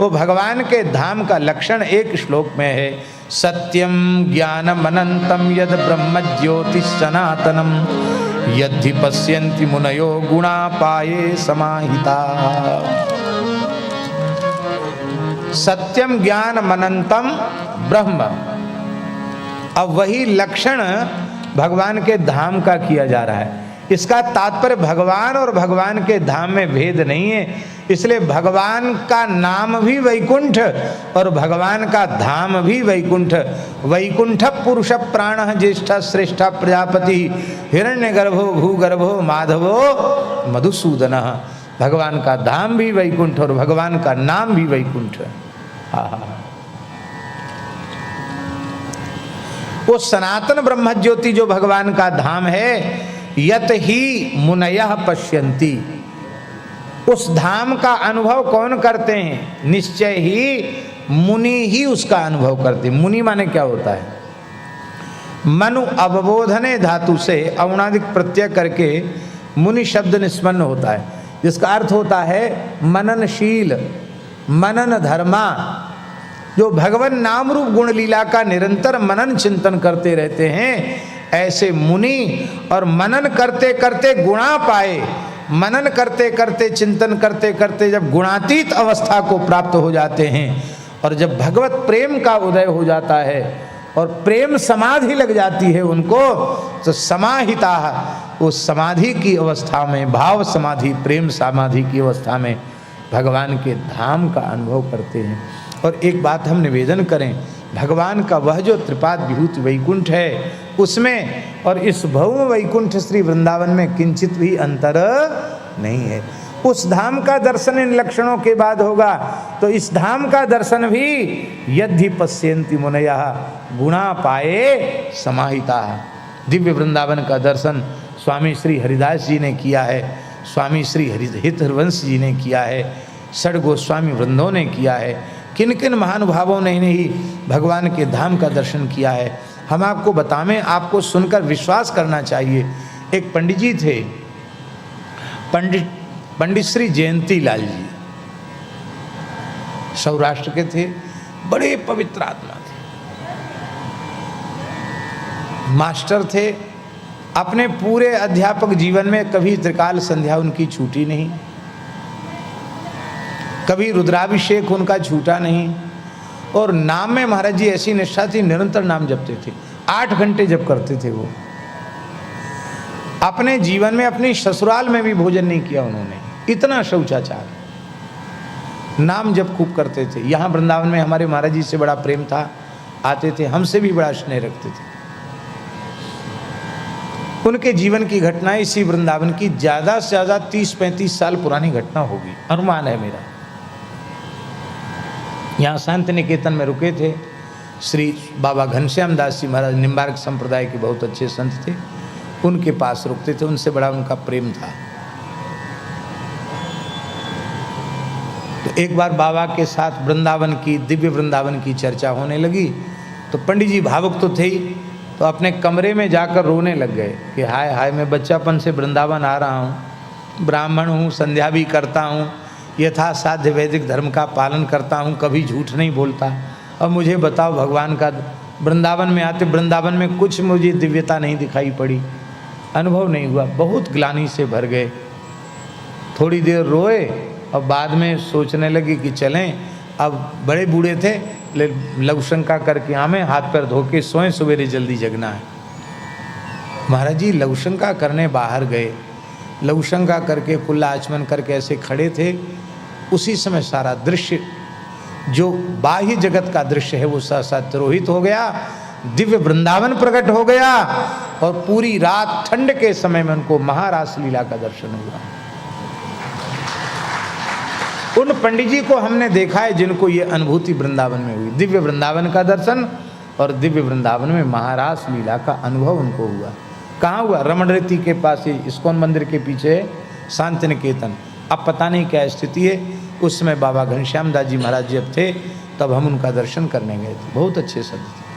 वो भगवान के धाम का लक्षण एक श्लोक में है, सत्यम ज्ञानम अनंतम यद ब्रह्म ज्योति सनातनम यद्धि पश्यन्ति मुनयो गुणा पाये समाहिता। सत्यम ज्ञानम अनंतम ब्रह्म, अब वही लक्षण भगवान के धाम का किया जा रहा है। इसका तात्पर्य भगवान और भगवान के धाम में भेद नहीं है, इसलिए भगवान का नाम भी वैकुंठ और भगवान का धाम भी वैकुंठ। वैकुंठ पुरुष प्राण ज्येष्ठ श्रेष्ठ प्रजापति हिरण्यगर्भो भूगर्भो माधवो मधुसूदन। भगवान का धाम भी वैकुंठ और भगवान का नाम भी वैकुंठ। वो सनातन ब्रह्म ज्योति जो भगवान का धाम है, यत ही मुनयः पश्यन्ति, उस धाम का अनुभव कौन करते हैं? निश्चय ही मुनि ही उसका अनुभव करते हैं। मुनि माने क्या होता है? मनु अवबोधने धातु से औणादिक प्रत्यय करके मुनि शब्द निष्पन्न होता है, जिसका अर्थ होता है मननशील, मनन धर्मा, जो भगवान नाम रूप गुण लीला का निरंतर मनन चिंतन करते रहते हैं, ऐसे मुनि। और मनन करते करते गुणा पाए, मनन करते करते चिंतन करते करते जब गुणातीत अवस्था को प्राप्त हो जाते हैं और जब भगवत प्रेम का उदय हो जाता है और प्रेम समाधि लग जाती है उनको, तो समाहिता, उस समाधि की अवस्था में, भाव समाधि प्रेम समाधि की अवस्था में भगवान के धाम का अनुभव करते हैं। और एक बात हम निवेदन करें, भगवान का वह जो त्रिपाद विभूति वैकुंठ है उसमें और इस भौम वैकुंठ श्री वृंदावन में किंचित भी अंतर नहीं है। उस धाम का दर्शन इन लक्षणों के बाद होगा, तो इस धाम का दर्शन भी यद्धि पश्यन्ति मुनयः गुणा पाये समाहिता। दिव्य वृंदावन का दर्शन स्वामी श्री हरिदास जी ने किया है, स्वामी श्री हित हरवंश जी ने किया है, षड गोस्वामी वृंदों ने किया है, किन किन महानुभावों ने ही भगवान के धाम का दर्शन किया है। हम आपको बतावें, आपको सुनकर विश्वास करना चाहिए। एक पंडित जी थे, पंडित श्री जयंती लाल जी, सौराष्ट्र के थे, बड़े पवित्र आत्मा थे, मास्टर थे। अपने पूरे अध्यापक जीवन में कभी त्रिकाल संध्या उनकी छूटी नहीं, कभी रुद्राभिषेक उनका छूटा नहीं, और नाम में महाराज जी ऐसी निष्ठा थी, निरंतर नाम जपते थे, 8 घंटे जप करते थे वो। अपने जीवन में अपनी ससुराल में भी भोजन नहीं किया उन्होंने, इतना शौचाचार, नाम जप खूब करते थे। यहाँ वृंदावन में हमारे महाराज जी से बड़ा प्रेम था, आते थे, हमसे भी बड़ा स्नेह रखते थे। उनके जीवन की घटना इसी वृंदावन की ज़्यादा से ज़्यादा 30-35 साल पुरानी घटना होगी, अनुमान है मेरा। यहाँ शांति निकेतन में रुके थे, श्री बाबा घनश्याम दास जी महाराज निम्बार्क संप्रदाय के बहुत अच्छे संत थे, उनके पास रुकते थे, उनसे बड़ा उनका प्रेम था। तो एक बार बाबा के साथ वृंदावन की, दिव्य वृंदावन की चर्चा होने लगी, तो पंडित जी भावुक तो थे ही, तो अपने कमरे में जाकर रोने लग गए कि हाय हाय, मैं बच्चापन से वृंदावन आ रहा हूँ, ब्राह्मण हूँ, संध्या भी करता हूँ, यथा साध्य वैदिक धर्म का पालन करता हूँ, कभी झूठ नहीं बोलता, अब मुझे बताओ भगवान का वृंदावन में आते, वृंदावन में कुछ मुझे दिव्यता नहीं दिखाई पड़ी, अनुभव नहीं हुआ। बहुत ग्लानि से भर गए, थोड़ी देर रोए और बाद में सोचने लगे कि चलें, अब बड़े बूढ़े थे, लघु शंका करके आमें, हाथ पैर धो के सोएं, सवेरे जल्दी जगना है। महाराज जी लघु शंका करने बाहर गए, लघु शंका करके कुल्ला आचमन करके ऐसे खड़े थे, उसी समय सारा दृश्य जो बाह्य जगत का दृश्य है वो सहसा तिरोहित हो गया, दिव्य वृंदावन प्रकट हो गया, और पूरी रात ठंड के समय में उनको महारास लीला का दर्शन हुआ। उन पंडित जी को हमने देखा है जिनको ये अनुभूति वृंदावन में हुई, दिव्य वृंदावन का दर्शन और दिव्य वृंदावन में महारास लीला का अनुभव उनको हुआ। कहाँ हुआ? रमण रेती के पास ही, इस्कॉन मंदिर के पीछे शांति निकेतन। अब पता नहीं क्या स्थिति है। उस समय बाबा घनश्याम दास जी महाराज जब थे तब हम उनका दर्शन करने गए थे, बहुत अच्छे संत थे।